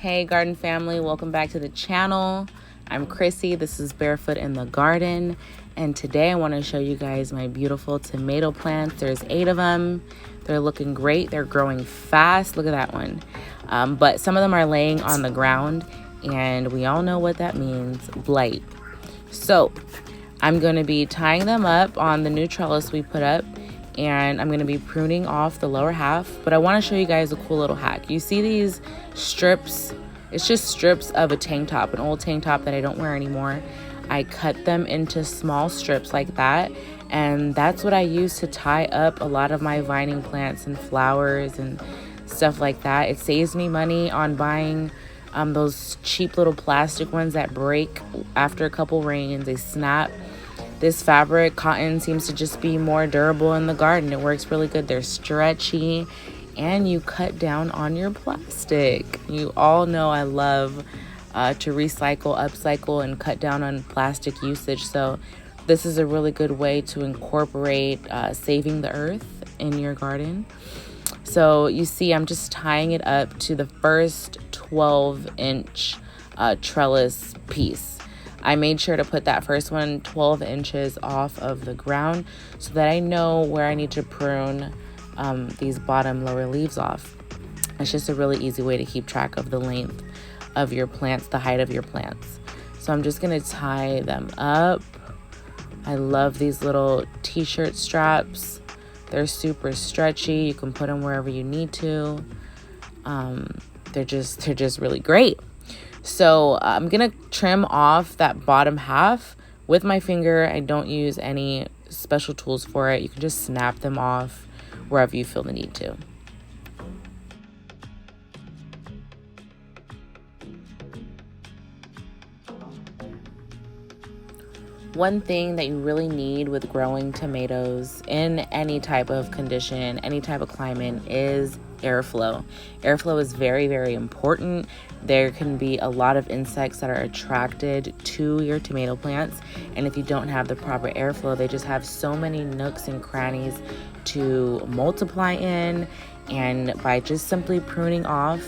Hey garden family, welcome back to the channel. I'm Chrissy, this is Barefoot in the Garden, and today I want to show you guys my beautiful tomato plants. There's 8 of them. They're looking great, they're growing fast. Look at that one. But some of them are laying on the ground, and we all know what that means, blight. So I'm going to be tying them up on the new trellis we put up, and I'm going to be pruning off the lower half. But I want to show you guys a cool little hack. You see these strips? It's just strips of a tank top, an old tank top that I don't wear anymore. I cut them into small strips like that, and that's what I use to tie up a lot of my vining plants and flowers and stuff like that. It saves me money on buying those cheap little plastic ones that break after a couple rains. They snap. This fabric, cotton, seems to just be more durable in the garden. It works really good. They're stretchy, and you cut down on your plastic. You all know I love to recycle, upcycle, and cut down on plastic usage. So this is a really good way to incorporate saving the earth in your garden. So you see, I'm just tying it up to the first 12-inch trellis piece. I made sure to put that first one 12 inches off of the ground so that I know where I need to prune these bottom lower leaves off. It's just a really easy way to keep track of the length of your plants, the height of your plants. So I'm just going to tie them up. I love these little t-shirt straps. They're super stretchy. You can put them wherever you need to. They're just really great. So I'm gonna trim off that bottom half with my finger. I don't use any special tools for it. You can just snap them off wherever you feel the need to. One thing that you really need with growing tomatoes in any type of condition, any type of climate, is airflow. Airflow is very, very important. There can be a lot of insects that are attracted to your tomato plants, and if you don't have the proper airflow, they just have so many nooks and crannies to multiply in. And by just simply pruning off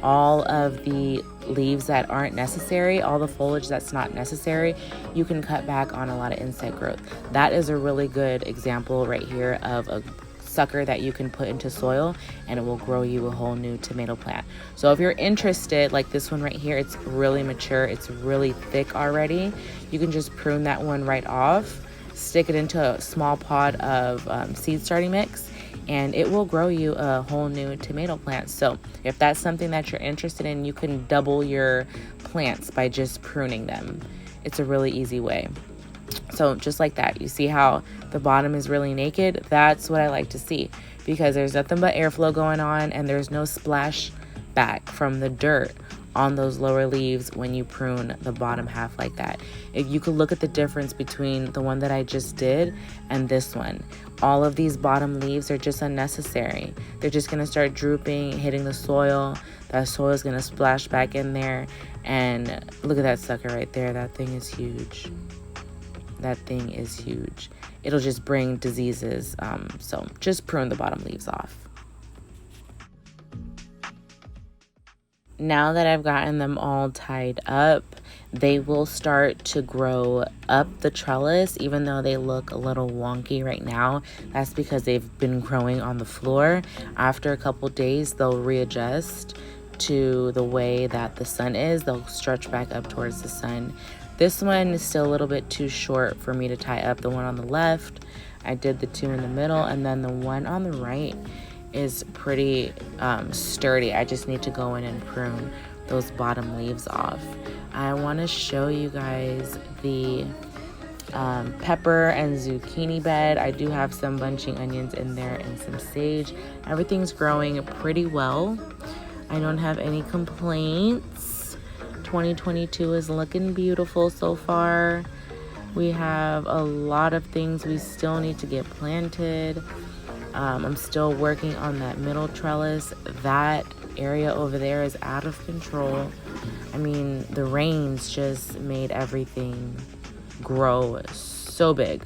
all of the leaves that aren't necessary, all the foliage that's not necessary, you can cut back on a lot of insect growth. That is a really good example right here of a sucker that you can put into soil, and it will grow you a whole new tomato plant. So if you're interested, like this one right here, it's really mature, it's really thick already. You can just prune that one right off, stick it into a small pot of seed starting mix, and it will grow you a whole new tomato plant. So if that's something that you're interested in, you can double your plants by just pruning them. It's a really easy way. So just like that, you see how the bottom is really naked? That's what I like to see, because there's nothing but airflow going on, and there's no splash back from the dirt on those lower leaves when you prune the bottom half like that. If you could look at the difference between the one that I just did and this one. All of these bottom leaves are just unnecessary. They're just gonna start drooping, hitting the soil. That soil is gonna splash back in there, and look at that sucker right there. That thing is huge. That thing is huge. It'll just bring diseases. So just prune the bottom leaves off. Now that I've gotten them all tied up, they will start to grow up the trellis, even though they look a little wonky right now. That's because they've been growing on the floor. After a couple days, they'll readjust to the way that the sun is. They'll stretch back up towards the sun. This one is still a little bit too short for me to tie up. The one on the left, I did the 2 in the middle, and then the one on the right is pretty sturdy. I just need to go in and prune those bottom leaves off. I want to show you guys the pepper and zucchini bed. I do have some bunching onions in there and some sage. Everything's growing pretty well. I don't have any complaints. 2022 is looking beautiful so far. We have a lot of things we still need to get planted. I'm still working on that middle trellis. That area over there is out of control. I mean, the rains just made everything grow so big.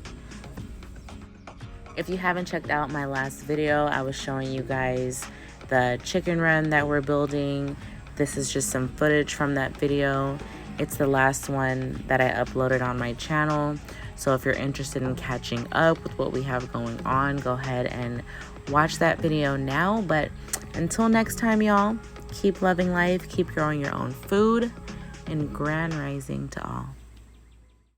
If you haven't checked out my last video, I was showing you guys the chicken run that we're building, This is just some footage from that video. It's the last one that I uploaded on my channel. So if you're interested in catching up with what we have going on, go ahead and watch that video now. But until next time, y'all, keep loving life, keep growing your own food, and grand rising to all.